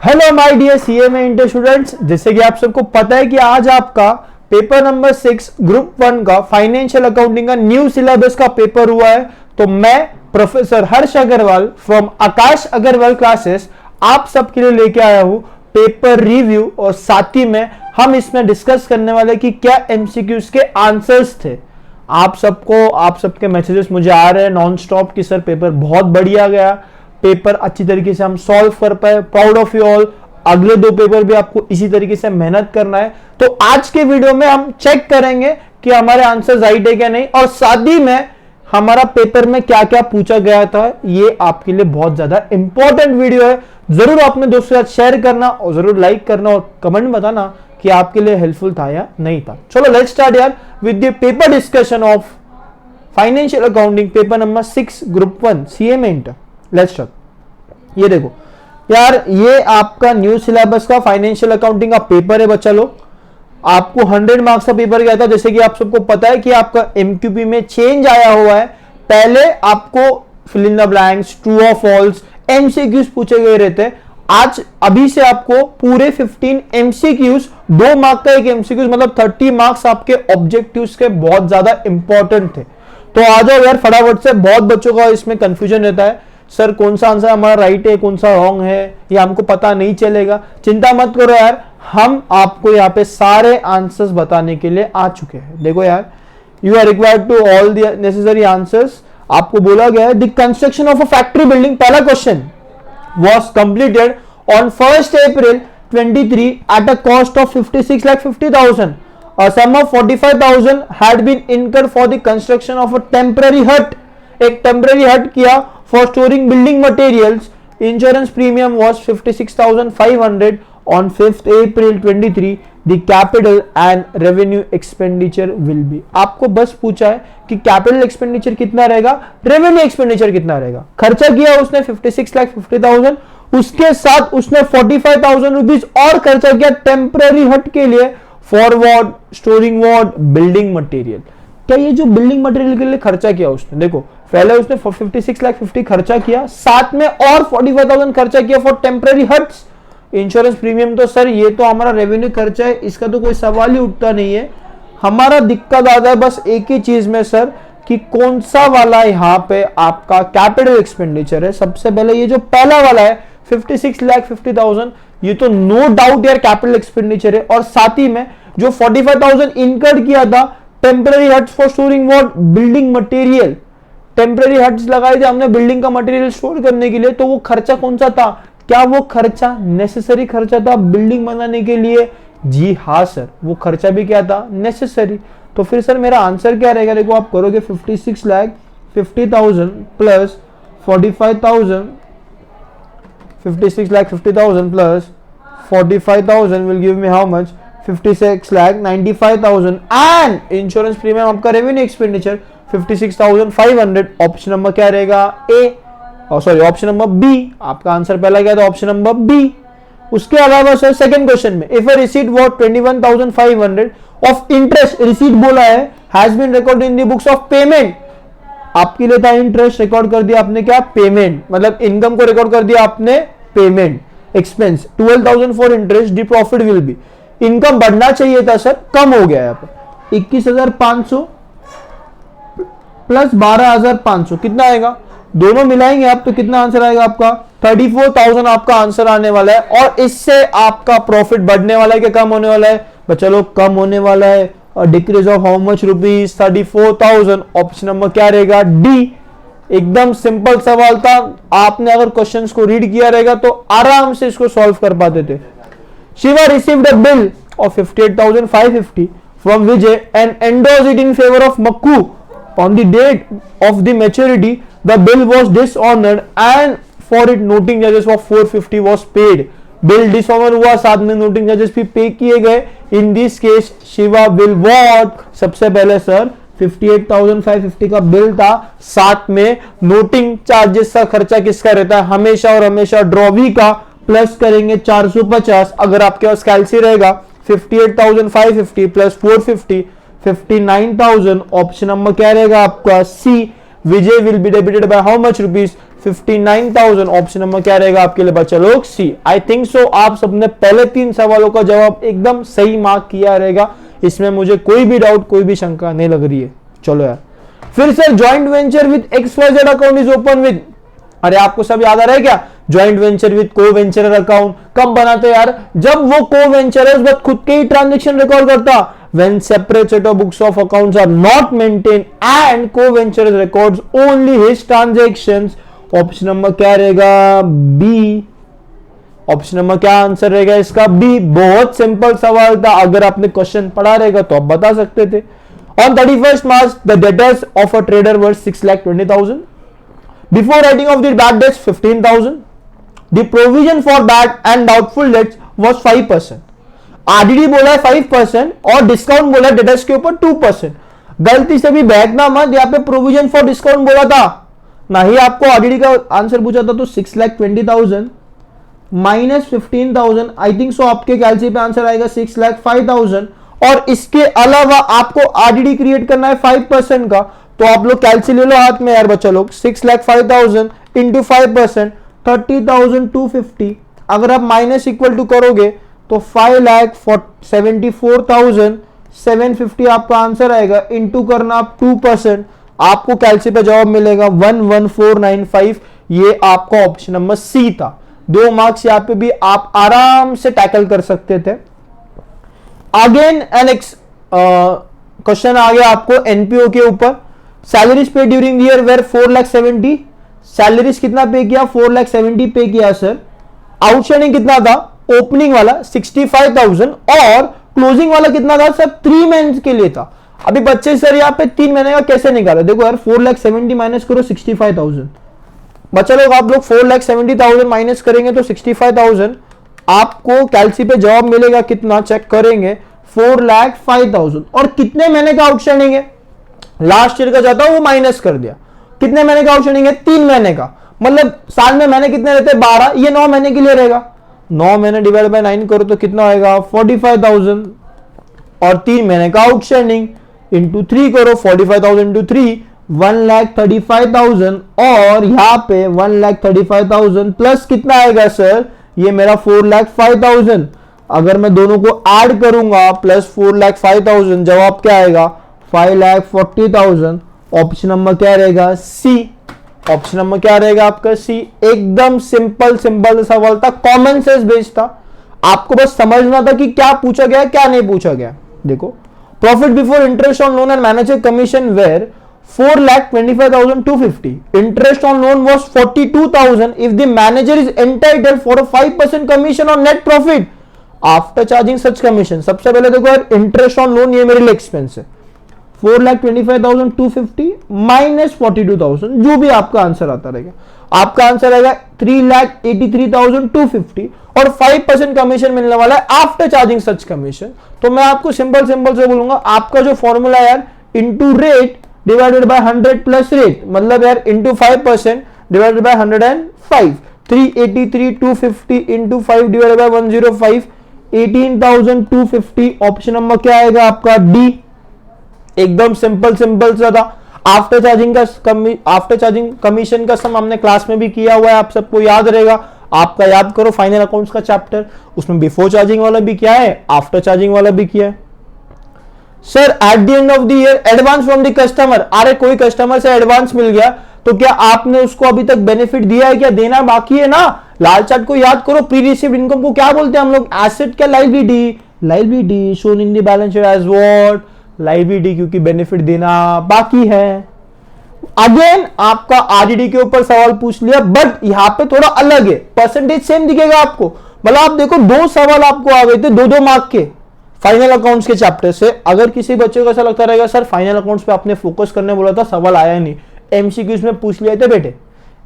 Hello my dear CMA inter students, जैसे कि आप सबको पता है कि आज आपका पेपर नंबर 6 ग्रुप 1 का फाइनेंशियल अकाउंटिंग का न्यू सिलेबस का पेपर हुआ है। तो मैं professor Harsh Agrawal from Aakash Agrawal classes आप सबके लिए लेके आया हूं पेपर रिव्यू, और साथ ही में हम इसमें डिस्कस करने वाले कि क्या एमसीक्यूज के आंसर्स थे। आप सबके मैसेजेस मुझे आ रहे हैं नॉन स्टॉप कि सर पेपर बहुत बढ़िया गया, पेपर अच्छी तरीके से हम सॉल्व कर पाए, प्राउड ऑफ यू ऑल। अगले दो पेपर भी आपको इसी तरीके से मेहनत करना है। तो आज के वीडियो में हम चेक करेंगे कि हमारे आंसर राइट है क्या नहीं, और साथ ही में हमारा पेपर में क्या क्या पूछा गया था। ये आपके लिए बहुत ज्यादा इंपॉर्टेंट वीडियो है। जरूर अपने दोस्तों के साथ शेयर करना और जरूर लाइक करना और कमेंट बताना कि आपके लिए हेल्पफुल था या नहीं था। चलो लेट्स स्टार्ट यार with the paper discussion of financial accounting paper number 6 group 1 CMA inter. Let's start. ये देखो यार, ये आपका न्यू सिलेबस का फाइनेंशियल अकाउंटिंग का पेपर है बच्चा लोग। आपको 100 मार्क्स का पेपर गया था। जैसे कि आप सबको पता है कि आपका एमक्यूपी में चेंज आया हुआ है। पहले आपको fill in the blanks, true और फॉल्स, एमसीक्यूज पूछे गए रहते। आज अभी से आपको पूरे 15 एमसीक्यूज, 2 मार्क का एक एमसीक्यूज, मतलब 30 मार्क्स आपके ऑब्जेक्टिव्स के बहुत ज्यादा इंपॉर्टेंट थे। तो आ जाओ यार फटाफट से। बहुत बच्चों का इसमें कंफ्यूजन रहता है, सर कौन सा आंसर हमारा राइट है, कौन सा रॉन्ग है, ये हमको पता नहीं चलेगा। चिंता मत करो यार, हम आपको यहाँ पे सारे आंसर्स बताने के लिए आ चुके हैं। देखो यार, you are required to all the necessary answers. आपको बोला गया है the construction of a factory building, पहला question, was completed on 1st April 23 at a cost of 56,50,000. A sum of 45,000 had been incurred for the construction of a temporary hut. एक temporary hut किया for storing building materials. Insurance premium was 56,500 on 5th April 23. The capital and revenue expenditure will be. आपको बस पूछा है कि capital expenditure कितना रहेगा, revenue expenditure कितना रहेगा। खर्चा किया उसने 56,50,000, उसके साथ उसने 45,000 रुपीज और खर्चा किया टेम्पररी हट के लिए, for what, storing what, building material. क्या ये जो बिल्डिंग मटेरियल के लिए खर्चा किया उसने, देखो पहले उसने 56,50,000 खर्चा किया, साथ में और 45,000 खर्चा किया for temporary huts. Insurance premium तो सर ये तो हमारा रेवेन्यू खर्चा है, इसका तो कोई सवाल ही उठता नहीं है। हमारा दिक्कत आता है बस एक ही चीज में सर, कि कौन सा वाला यहाँ पे आपका कैपिटल एक्सपेंडिचर है। सबसे पहले ये जो पहला वाला है 56,50,000, ये तो नो डाउट यार कैपिटल एक्सपेंडिचर है। और साथ ही में जो 45,000 इनकर्ड किया था temporary huts for storing what, building material. Temporary huts लगाए थे हमने बिल्डिंग का मटेरियल स्टोर करने के लिए, तो वो खर्चा कौन सा था? क्या वो खर्चा नेसेसरी खर्चा था बिल्डिंग बनाने के लिए? जी हाँ सर, वो खर्चा भी क्या था, नेसेसरी। तो फिर सर मेरा आंसर क्या रहेगा? देखो आप करोगे 56,50,000 plus 45,000, 56,50,000 plus 45,000 will give me how much, 56,95,000 and insurance premium आपका रेवेन्यू एक्सपेंडिचर 56,500। ऑप्शन नंबर क्या रहेगा? A, sorry option number B. आपका आंसर पहला क्या था? Option number B. उसके अलावा सर सेकंड क्वेश्चन में if a receipt what 21,500 of interest, receipt बोला है has been record in the books of payment. आपके लिए था इंटरेस्ट, रिकॉर्ड कर दिया आपने क्या? पेमेंट। मतलब इनकम को रिकॉर्ड कर दिया आपने payment expense. 12,000 for interest, the profit will be. Income बढ़ना चाहिए था सर, कम हो गया यहाँ पर। 21,500 प्लस 12,500 कितना आएगा? दोनों मिलाएंगे आप तो कितना आंसर आएगा आपका? 34,000 आपका आंसर आने वाला है। और इससे आपका प्रॉफिट बढ़ने वाला है कि कम होने वाला है? बच्चा लोग कम होने वाला है। और decrease of how much rupees? 34,000। Option number क्या रहेगा? डी। एकदम सिंपल सवाल था, आपने अगर क्वेश्चंस को रीड किया रहेगा तो आराम से इसको सॉल्व कर पाते थे। Shiva received a bill of 58,550 from Vijay and endorsed it in favour of Makku on the date of the maturity. The bill was dishonored and for it noting charges of 450 was paid. Bill dishonour हुआ, साथ में noting charges भी पे किए गए। In this case Shiva will what? सबसे पहले sir 58,550 का बिल था, साथ में नोटिंग चार्जेस का खर्चा किसका रहता है? हमेशा और हमेशा ड्रॉवी का। प्लस करेंगे 450, अगर आपके पास कैलसी रहेगा 58,550 प्लस 450 59,000। ऑप्शन नंबर क्या रहेगा आपका? C. Vijay will be debited by how much rupees? 59,000। Option number क्या रहेगा आपके लिए बच्चा लोग? सी। आई थिंक सो आप सबने पहले 3 सवालों का जवाब एकदम सही मार्क किया रहेगा, इसमें मुझे कोई भी डाउट, कोई भी शंका नहीं लग रही है। चलो यार, फिर sir joint venture with XYZ account is open with, अरे आपको सब याद आ रहा है क्या? ज्वाइंट वेंचर विद को वेंचर अकाउंट कब बनाते यार? जब वो को वेंचर बस खुद के ही ट्रांजेक्शन रिकॉर्ड करता, when separate set of books of accounts are not maintained and co-venture records only his transactions। Option number क्या रहेगा? बी। ऑप्शन नंबर क्या आंसर रहेगा इसका? बी। बहुत सिंपल सवाल था, अगर आपने क्वेश्चन पढ़ा रहेगा तो आप बता सकते थे। On 31st March, the debtors of a trader were 6,20,000. Before writing off the bad debts 15,000. The provision for bad and doubtful debts was 5%. RDD बोला है 5% और डिस्काउंट बोला है डेटर्स के ऊपर 2%। गलती से भी बहकना मत, यहाँ पे प्रोविजन फॉर डिस्काउंट बोला था, ना ही आपको आरडीडी का आंसर पूछा था। तो 6,20,000 माइनस 15,000, आई थिंक सो आपके कैलसी पे आंसर आएगा 6,05,000। और इसके अलावा आपको आरडीडी क्रिएट करना है 5% का, तो आप लोग कैलसी ले लो हाथ में यार बच्चा लोग। 6,05,000 इंटू 5% 30,250। अगर आप माइनस इक्वल टू करोगे तो 5,74,750 आपका आंसर आएगा। इंटू करना आप 2%, आपको कैलसी पे जवाब मिलेगा 11495। ये आपका ऑप्शन नंबर सी था। 2 मार्क्स यहाँ पे भी आप आराम से टैकल कर सकते थे। अगेन नेक्स्ट क्वेश्चन आ गया आपको एनपीओ के ऊपर। सैलरीज पे ड्यूरिंग ईयर वेर 4,70,000। सैलरीज कितना पे किया? 4,70,000 पे किया सर। आउटस्टैंडिंग कितना था? ओपनिंग वाला 65,000 और क्लोजिंग वाला कितना था सर? 3 महीने के लिए था। अभी बच्चे सर यहाँ पे 3 महीने का कैसे निकाला? देखो यार 4,70,000 माइनस करो 65,000। बच्चा लोग आप लोग 4,70,000 माइनस करेंगे तो 65,000 आपको कैलसी पे जवाब मिलेगा कितना? चेक करेंगे 4,05,000। और कितने महीने का आउटस्टैंडिंग है? लास्ट ईयर का जाता वो माइनस कर दिया। कितने महीने का आउटस्टैंडिंग है? 3 महीने का। मतलब साल में महीने कितने रहते हैं? 12। ये 9 महीने के लिए रहेगा। 9 महीने डिवाइड बाय 9 करो तो कितना आएगा? 45,000। और 3 महीने का आउटस्टैंडिंग इंटू 3 करो, 45,000 इंटू 3 1,35,000। और यहाँ पे 1,35,000 प्लस कितना आएगा सर? ये मेरा 4,05,000। अगर मैं दोनों को ऐड करूंगा प्लस 4,05,000, जवाब क्या आएगा? 5,40,000। ऑप्शन नंबर क्या रहेगा? सी। ऑप्शन नंबर क्या रहेगा आपका? सी। एकदम सिंपल सिंपल सवाल था, कॉमन सेंस बेस्ड था। आपको बस समझना था कि क्या पूछा गया क्या नहीं पूछा गया। देखो, profit before interest on loan and manager commission were 4,25,250. Interest on loan was 42,000 if the manager is entitled for a 5% commission on net profit after charging such commission. सबसे पहले देखो यार, इंटरेस्ट ऑन लोन ये मेरे लिए expense है। 4,25,250 minus 42,000, जो भी आपका आंसर आता रहेगा। आपका आंसर आएगा 3,83,250 और 5% कमीशन मिलने वाला है आफ्टर चार्जिंग सच कमीशन। तो मैं आपको सिंपल सिंपल से बोलूंगा, आपका जो फॉर्मूला यार into rate divided by 100 plus rate, मतलब यार into 5% divided by 105, 383,250 into 5 divided by 105, 18,250। Option number क्या आएगा आपका? डी। एकदम सिंपल सिंपल सा था। आफ्टर चार्जिंग कमीशन का सम हमने क्लास में भी किया हुआ है, आप सबको याद रहेगा। आपका याद करो फाइनल अकाउंट्स का चैप्टर, उसमें बिफोर चार्जिंग वाला भी किया है, आफ्टर चार्जिंग वाला भी किया है। Sir at the end of the year advance from the customer, अरे कोई कस्टमर से एडवांस मिल गया तो क्या आपने उसको अभी तक बेनिफिट दिया है? क्या देना बाकी है ना? लाल चार्ट को याद करो। प्री रिसीव्ड इनकम को क्या बोलते हैं हम लोग? एसेट क्या? Liability. Liability shown in the balance sheet as what? Liability, क्योंकि बेनिफिट देना बाकी है। अगेन आपका आरडीडी के ऊपर सवाल पूछ लिया, बट यहां पे थोड़ा अलग है, परसेंटेज सेम दिखेगा आपको। मतलब आप देखो 2 सवाल आपको आ गए थे 2-2 मार्क के फाइनल अकाउंट्स के चैप्टर से। अगर किसी बच्चे को ऐसा लगता रहेगा सर फाइनल अकाउंट्स पे आपने फोकस करने बोला था, सवाल आया नहीं, एमसीक्यूज में पूछ लिए थे बेटे,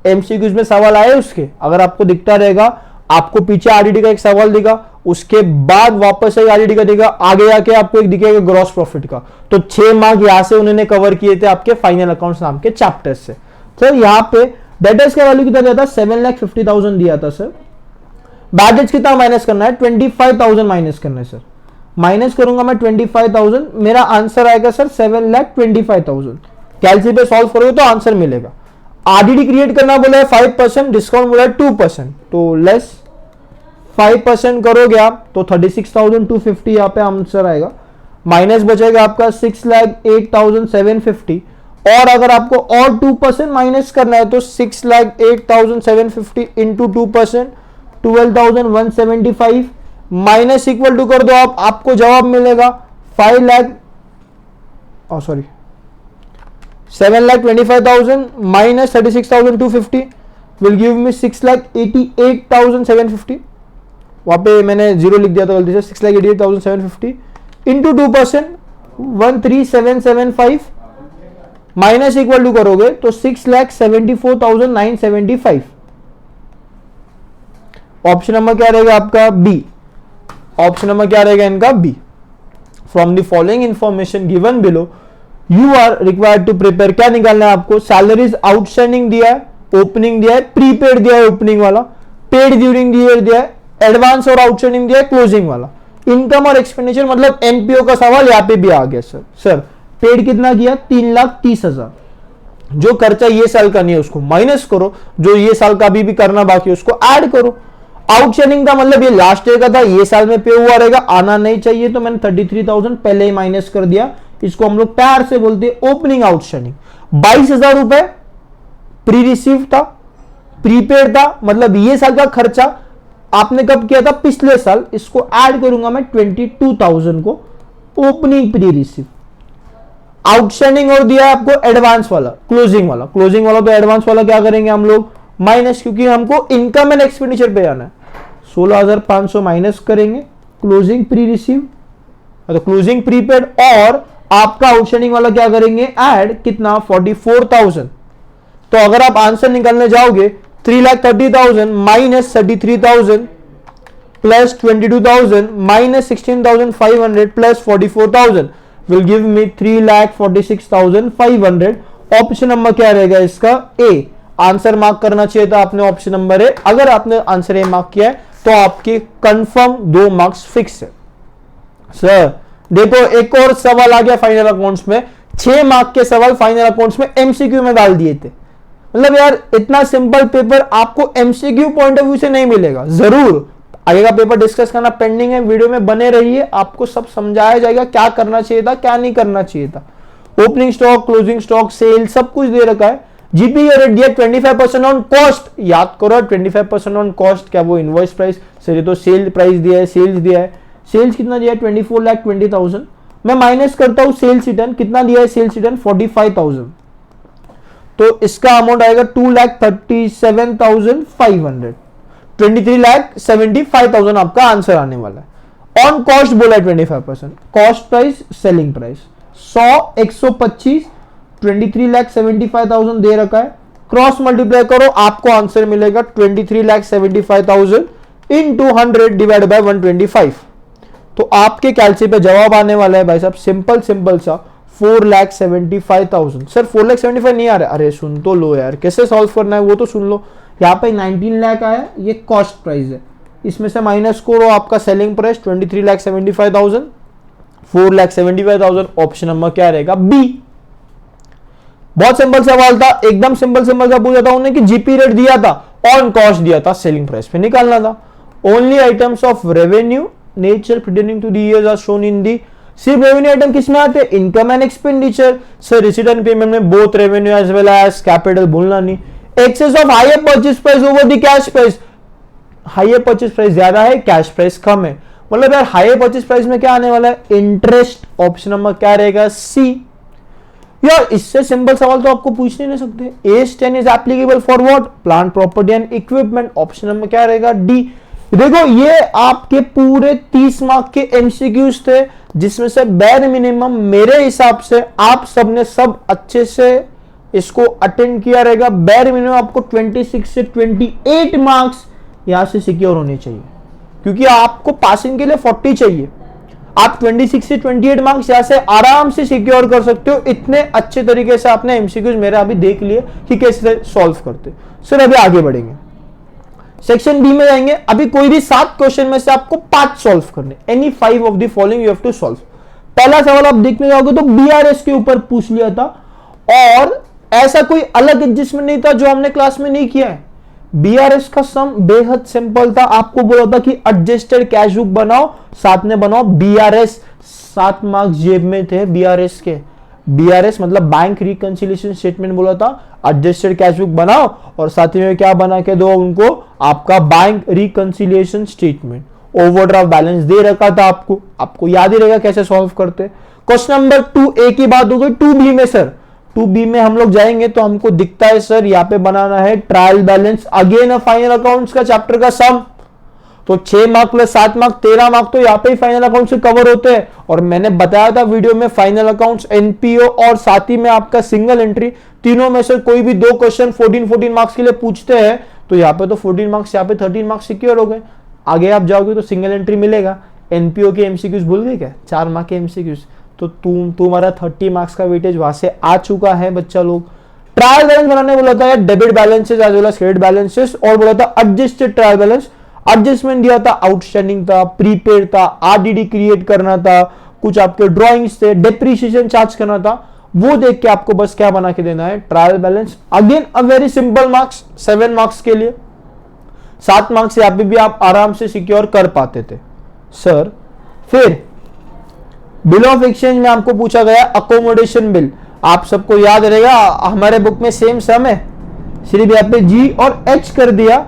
एमसीक्यूज में सवाल आए उसके। अगर आपको दिखता रहेगा, आपको पीछे आरडीडी का एक सवाल दिखा, उसके बाद वापस से आरडीडी का दिखा, आगे जाके आपको एक दिखेगा ग्रॉस प्रॉफिट का। तो 6 मार्क यहां से उन्होंने कवर किए थे आपके फाइनल अकाउंट्स नाम के चैप्टर से। सर यहाँ पे डेटर्स का वैल्यू कितना दिया था? 7,50,000 दिया था सर। बैड डेट्स कितना माइनस करना है? 25,000 माइनस करना है सर। माइनस करूंगा मैं 25,000, मेरा आंसर आएगा सर 7,25,000। कैलसी पे सॉल्व करोगे तो आंसर मिलेगा। आरडीडी क्रिएट करना बोला है 5%, डिस्काउंट बोला है 2%, तो लेस 5% करोगे आप तो 36,250 यहाँ पे आंसर आएगा, माइनस बचेगा आपका 6,08,750, और अगर आपको और 2% माइनस करना है तो 6,08,750 इंटू 2%, 12,175 माइनस इक्वल टू कर दो आप, आपको जवाब मिलेगा 7,25,000 माइनस 36,250 विल गिव मी 6,88,750। वहां पे मैंने जीरो लिख दिया था गलती से, 6,88,750 इंटू 2%, 13,775 माइनस इक्वल टू करोगे तो 6,74,975। ऑप्शन नंबर क्या रहेगा आपका? बी। ऑप्शन नंबर क्या रहेगा इनका? B. From the following information given below you are required to prepare, क्या निकालना है आपको? सैलरीज आउटस्टैंडिंग दिया है, ओपनिंग दिया है, प्रीपेड दिया है ओपनिंग वाला, पेड ड्यूरिंग द ईयर दिया है, एडवांस और आउटस्टैंडिंग दिया है, क्लोजिंग वाला। इनकम और एक्सपेंडिचर मतलब एनपीओ का सवाल यहां पे भी आ गया सर पेड कितना किया? 3,30,000। जो खर्चा ये साल का नहीं है उसको माइनस करो, जो ये साल का अभी भी करना बाकी है उसको ऐड करो। आउटस्टैंडिंग का मतलब ये लास्ट ईयर का था, ये साल में पे हुआ रहेगा, आना नहीं चाहिए, तो मैंने 33,000 पहले ही माइनस कर दिया। इसको हम लोग प्यार से बोलते हैं ओपनिंग आउटस्टैंडिंग। 22,000 रुपए प्री रिसीव था, प्रीपेड था, मतलब ये साल का खर्चा आपने कब किया था? पिछले साल। इसको ऐड करूंगा मैं 22,000 को, ओपनिंग प्री रिसीव। आउटस्टैंडिंग और दिया है आपको एडवांस वाला, क्लोजिंग वाला। क्लोजिंग वाला तो एडवांस वाला क्या करेंगे हम लोग? माइनस, क्योंकि हमको इनकम एंड एक्सपेंडिचर पे जाना है। 16,500 माइनस करेंगे क्लोजिंग प्री रिसीव, तो क्लोजिंग प्रीपेड, और आपका आउटस्टैंडिंग वाला क्या करेंगे? ऐड कितना? 44,000। तो अगर आप आंसर निकालने जाओगे 3,30,000 minus 33,000 plus 22,000 minus 16,500 plus 44,000 will give me 3,46,500। Option number क्या रहेगा इसका? ए। आंसर मार्क करना चाहिए था आपने ऑप्शन नंबर ए। अगर आपने आंसर ए मार्क किया है तो आपके कंफर्म 2 मार्क्स फिक्स है। सर देखो एक और सवाल आ गया फाइनल अकाउंट्स में, 6 मार्क के सवाल फाइनल अकाउंट्स में एमसीक्यू में डाल दिए थे। मतलब यार इतना सिंपल पेपर आपको एमसीक्यू पॉइंट ऑफ व्यू से नहीं मिलेगा। जरूर आगे का पेपर डिस्कस करना पेंडिंग है, वीडियो में बने रहिए, आपको सब समझाया जाएगा क्या करना चाहिए था क्या नहीं करना चाहिए था। Opening stock, closing stock, sale सब कुछ दे रखा है। जीपी रेट दिया 25% ऑन कॉस्ट, याद करो 25% ऑन कॉस्ट, क्या वो इनवॉइस प्राइस? सर ये तो सेल प्राइस दिया है, सेल्स दिया है। सेल्स कितना दिया है? 24,20,000। मैं माइनस करता हूं सेल्स रिटर्न, कितना दिया है सेल्स रिटर्न? 45,000। तो इसका अमाउंट आएगा 2,37,500, 23,75,000 आपका आंसर आने वाला है। ऑन कॉस्ट बोला है 25%, कॉस्ट प्राइस सेलिंग प्राइस 100, 125, 23,75,000 दे रखा है। क्रॉस मल्टीप्लाई करो, आपको आंसर मिलेगा 23,75,000 इंटू 100 डिवाइड बाय 125। तो आपके कैलसी पे जवाब आने वाला है भाई साहब सिंपल सा 4,75,000। सर 4,75,000 नहीं आ रहा? अरे सुन तो लो यार, कैसे सॉल्व करना है वो तो सुन लो। यहाँ पे 19 लाख आया, ये कॉस्ट प्राइस है, इसमें से माइनस करो आपका सेलिंग प्राइस 23,75,000, 4,75,000। ऑप्शन नंबर क्या रहेगा? बी। बहुत सिंपल सवाल था, एकदम सिंपल सा पूछा था उन्होंने कि जीपी रेट दिया था, ऑन कॉस्ट दिया था, सेलिंग प्राइस पे निकालना था। Only items of revenue nature pertaining to the years are shown in the, सिर्फ रेवेन्यू आइटम किसमें आते हैं? Income and expenditure. Sir receipt and payment में both revenue as well as capital भूलना नहीं। Excess of hire purchase price over the cash price, hire purchase price ज्यादा है, cash price कम है, मतलब यार हायर परचेज प्राइस में क्या आने वाला है? इंटरेस्ट। ऑप्शन नंबर क्या रहेगा? सी। यार इससे सिंपल सवाल तो आपको पूछ नहीं सकते। AS 10 is applicable for what? Plant property and equipment. Option number क्या रहेगा? डी। देखो ये आपके पूरे 30 मार्क के एमसीक्यूज थे, जिसमें से बेयर मिनिमम मेरे हिसाब से आप सबने सब अच्छे से इसको अटेंड किया रहेगा। बेयर मिनिमम आपको 26 से 28 मार्क्स यहां से सिक्योर होने चाहिए, क्योंकि आपको पासिंग के लिए 40 चाहिए। आप 26 से 28 मार्क्स यहां से आराम से सिक्योर कर सकते हो। इतने अच्छे तरीके से आपने एमसीक्यूज मेरे अभी देख लिए कि कैसे सॉल्व करते। सर अभी आगे बढ़ेंगे, सेक्शन बी में जाएंगे। अभी कोई भी 7 क्वेश्चन में से आपको 5 सॉल्व करने, any 5 of the following you have to solve. पहला सवाल आप देखने जाओगे तो बीआरएस के ऊपर पूछ लिया था, और ऐसा कोई अलग एडजस्टमेंट नहीं था जो हमने क्लास में नहीं किया है। बीआरएस का सम बेहद सिंपल था, आपको बोला था कि एडजस्टेड कैश बुक बनाओ, साथ में बनाओ बीआरएस। 7 मार्क्स जेब में थे बीआरएस के। बीआरएस मतलब बैंक रिकंसिलिएशन स्टेटमेंट बोला था, एडजस्टेड कैश बुक बनाओ और साथ में क्या बना के दो उनको, आपका bank reconciliation statement. Overdraft balance दे रखा था आपको याद ही रहेगा कैसे सॉल्व करते। क्वेश्चन नंबर 2A की बात हो गई। 2B में सर, 2B में हम लोग जाएंगे तो हमको दिखता है सर यहाँ पे बनाना है trial balance, again final accounts का चैप्टर का सम। तो 6 मार्क प्लस 7 मार्क 13 मार्क तो यहाँ पे ही फाइनल अकाउंट से कवर होते हैं। और मैंने बताया था वीडियो में फाइनल अकाउंट्स, एनपीओ और साथ ही में आपका सिंगल एंट्री, तीनों में से कोई भी 2 क्वेश्चन 14 मार्क्स के लिए पूछते हैं तो यहाँ पे तो 14 मार्क्स, यहाँ पे 13 मार्क्स सिक्योर हो गए। आगे आप जाओगे तो सिंगल एंट्री मिलेगा। एनपीओ के एमसीक्यूज भूल गए क्या? 4 मार्क के एमसीक्यूज, तो तुम्हारा 30 मार्क्स का वेटेज वहां से आ चुका है बच्चा लोग। ट्रायल बैलेंस बनाने बोला था, debit balances as well as credit balances, और बोला था एडजस्टेड ट्रायल बैलेंस। एडजस्टमेंट दिया था, आउटस्टैंडिंग था, प्रीपेड था, आरडीडी क्रिएट करना था, कुछ आपके ड्रॉइंग्स थे, डेप्रिसिएशन चार्ज करना था। वो देख के आपको बस क्या बना के देना है, trial balance. Again a very simple marks, 7 marks के लिए। 7 मार्क्स यहाँ पे भी आप आराम से सिक्योर कर पाते थे सर। फिर बिल ऑफ एक्सचेंज में आपको पूछा गया अकोमोडेशन बिल, आप सबको याद रहेगा हमारे बुक में सेम सम है, सिर्फ यहाँ पे जी और एच कर दिया,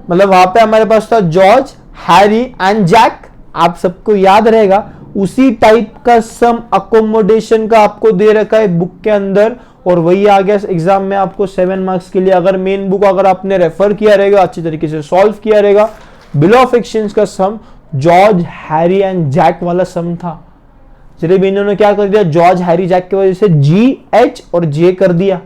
मतलब वहां पे हमारे पास था जॉर्ज, हैरी एंड जैक, आप सबको याद रहेगा उसी टाइप का सम अकोमोडेशन का आपको दे रखा है बुक के अंदर, और वही आ गया एग्जाम में आपको 7 मार्क्स के लिए। अगर मेन बुक अगर आपने रेफर किया रहेगा, अच्छी तरीके से सॉल्व किया रहेगा, बिल ऑफ एक्सचेंज का सम जॉर्ज, हैरी एंड जैक वाला सम था। सिर्फ इन्होंने क्या कर दिया, जॉर्ज, हैरी, जैक की वजह से जी, एच और जे कर दिया।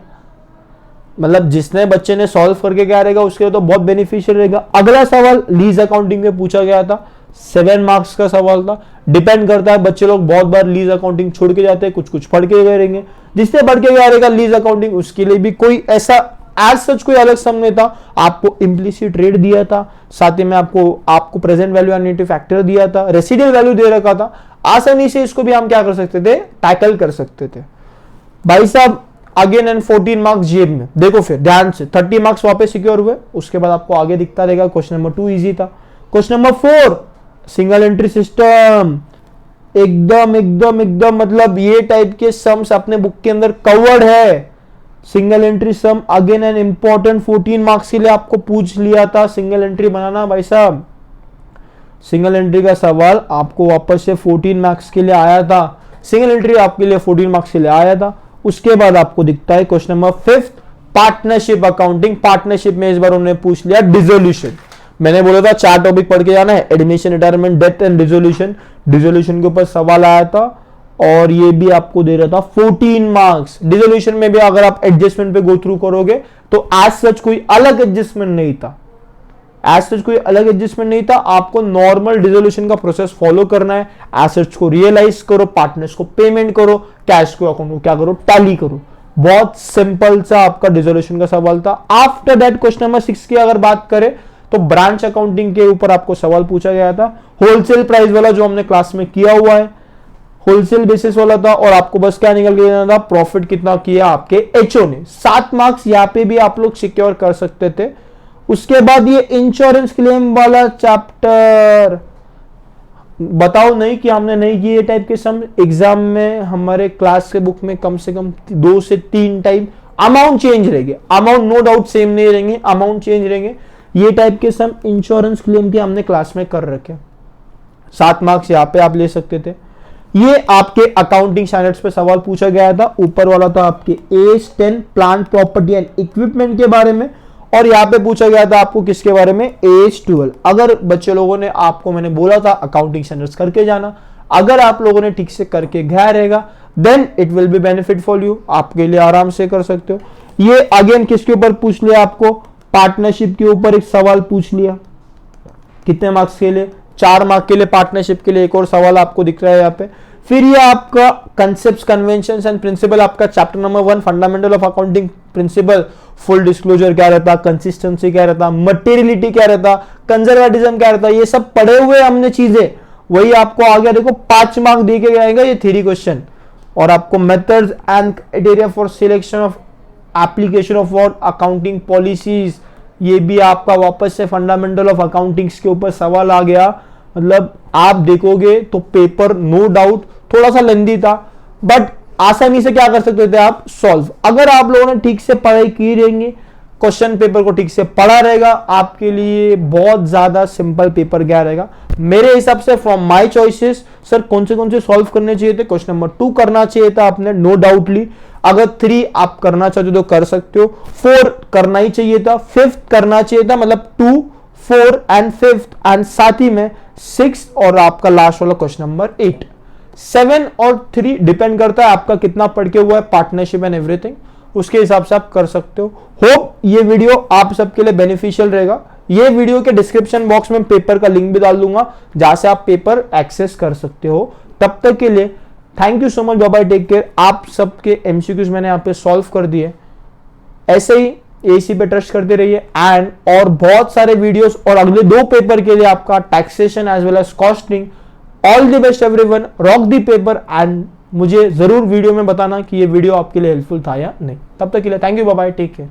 मतलब जिसने बच्चे ने सॉल्व करके क्या रहेगा उसके लिए तो बहुत बेनिफिशियल रहेगा। अगला सवाल लीज अकाउंटिंग में पूछा गया था, 7 मार्क्स का सवाल था। डिपेंड करता है, बच्चे लोग बहुत बार लीज अकाउंटिंग छोड़ के जाते हैं, कुछ कुछ पढ़ के गए रहेंगे। जिसने पढ़ के गया रहेगा लीज अकाउंटिंग उसके लिए भी कोई ऐसा एज सच कोई अलग सम नहीं था। आपको इम्प्लिसिट रेट दिया था, साथ ही में आपको present value and negative factor दिया था, रेसिडुअल वैल्यू दे रखा था। आसानी से इसको भी हम क्या कर सकते थे, टैकल कर सकते थे भाई साहब। अगेन एंड 14 मार्क्स जेब में। देखो फिर ध्यान से 30 मार्क्स वापस सिक्योर हुए, उसके बाद आपको आगे दिखता रहेगा। क्वेश्चन नंबर 2 इजी था। Question number 4 single entry system, एकदम मतलब ये टाइप के सम्स अपने बुक के अंदर कवर्ड है। Single entry some again an important 14 marks के लिए आपको पूछ लिया था सिंगल एंट्री बनाना भाई साहब। सिंगल एंट्री का सवाल आपको वापस से 14 मार्क्स के लिए आया था। सिंगल एंट्री आपके लिए 14 मार्क्स के लिए आया था। उसके बाद आपको दिखता है question number 5 partnership accounting. Partnership में इस बार उन्होंने पूछ लिया डिसोल्यूशन। मैंने बोला था 4 टॉपिक पढ़ के जाना है, admission, retirement, death and dissolution. Dissolution के ऊपर सवाल आया था और ये भी आपको दे रहा था 14 मार्क्स। डिसोल्यूशन में भी अगर आप एडजस्टमेंट पे गो थ्रू करोगे तो एज सच कोई अलग एडजस्टमेंट नहीं था, एज सच कोई अलग एडजस्टमेंट नहीं था। आपको नॉर्मल डिसोल्यूशन का प्रोसेस फॉलो करना है। एसेट्स को रियलाइज करो, पार्टनर्स को पेमेंट करो, कैश को अकाउंट को क्या करो, टैली करो। बहुत सिंपल सा आपका डिसोल्यूशन का सवाल था। आफ्टर दैट क्वेश्चन नंबर 6 की अगर बात करें तो ब्रांच अकाउंटिंग के ऊपर आपको सवाल पूछा गया था। होलसेल प्राइस वाला जो हमने क्लास में किया हुआ है, होलसेल बेसिस वाला था, और आपको बस क्या निकल के देना था, प्रॉफिट कितना किया आपके एचओ ने। 7 मार्क्स यहां पे भी आप लोग सिक्योर कर सकते थे। उसके बाद ये इंश्योरेंस क्लेम वाला चैप्टर, बताओ नहीं कि हमने नहीं किए टाइप के सम। एग्जाम में हमारे क्लास के बुक में कम से कम 2 से 3 टाइप अमाउंट चेंज रहेंगे। अमाउंट नो डाउट सेम नहीं रहेंगे, अमाउंट चेंज रहेंगे। ये टाइप के सम इंश्योरेंस क्लेम के हमने क्लास में कर रखे। 7 मार्क्स यहाँ पे आप ले सकते थे। ये आपके अकाउंटिंग स्टैंडर्ड्स पे सवाल पूछा गया था। ऊपर वाला था आपके AS 10 plant property and equipment के बारे में, और यहाँ पे पूछा गया था आपको किसके बारे में, एज 12। अगर बच्चे लोगों ने, आपको मैंने बोला था अकाउंटिंग स्टैंडर्ड्स करके जाना, अगर आप लोगों ने ठीक से करके गया रहेगा then it will be benefit for you, आपके लिए आराम से कर सकते हो। ये अगेन किसके ऊपर पूछ लिया, आपको पार्टनरशिप के ऊपर एक सवाल पूछ लिया। कितने मार्क्स के लिए, 4 मार्क के लिए पार्टनरशिप के लिए एक और सवाल आपको दिख रहा है यहाँ पे। फिर ये आपका कंसेप्ट्स, कन्वेंशंस एंड प्रिंसिपल, आपका chapter number 1 fundamental of accounting principle. Full disclosure क्या रहता, कंसिस्टेंसी क्या रहता, मटेरियलिटी क्या रहता, कंजर्वेटिज्म क्या रहता, ये सब पढ़े हुए हमने चीजें। वही आपको आगे देखो 5 मार्क दे के जाएगा ये थ्योरी क्वेश्चन। और आपको methods and criteria for selection of application of what, accounting policies, ये भी आपका वापस से फंडामेंटल ऑफ अकाउंटिंग्स के ऊपर सवाल आ गया। मतलब आप देखोगे तो पेपर नो डाउट थोड़ा सा लेंदी था, बट आसानी से क्या कर सकते थे आप, सॉल्व। अगर आप लोगों ने ठीक से पढ़ाई की रहेंगे, क्वेश्चन पेपर को ठीक से पढ़ा रहेगा, आपके लिए बहुत ज्यादा सिंपल पेपर गया रहेगा। मेरे हिसाब से फ्रॉम माय चॉइसेस, सर कौन से सॉल्व करने चाहिए थे, क्वेश्चन नंबर 2 करना चाहिए था आपने, नो डाउटली। अगर 3 आप करना चाहते हो तो कर सकते हो, 4 करना ही चाहिए था, 5th करना चाहिए था, मतलब 2, 4 एंड 5th, एंड साथ ही में 6 और आपका लास्ट वाला क्वेश्चन नंबर 8। 7 और 3 डिपेंड करता है आपका कितना पढ़ के हुआ है, पार्टनरशिप एंड एवरीथिंग, उसके हिसाब से आप कर सकते हो। होप ये वीडियो आप सबके लिए बेनिफिशियल रहेगा। ये वीडियो के डिस्क्रिप्शन बॉक्स में पेपर का लिंक भी डाल दूंगा, जहां से आप पेपर एक्सेस कर सकते हो। तब तक के लिए thank you so much, bye bye, take care. आप सबके एमसीक्यूज मैंने यहाँ पे सॉल्व कर दिए। ऐसे ही एसी पे ट्रस्ट करते रहिए, एंड और बहुत सारे वीडियोस और अगले 2 पेपर के लिए आपका taxation as well as costing. All the best everyone, rock the paper, and मुझे जरूर वीडियो में बताना कि ये वीडियो आपके लिए हेल्पफुल था या नहीं। तब तक के लिए thank you, bye bye, take care.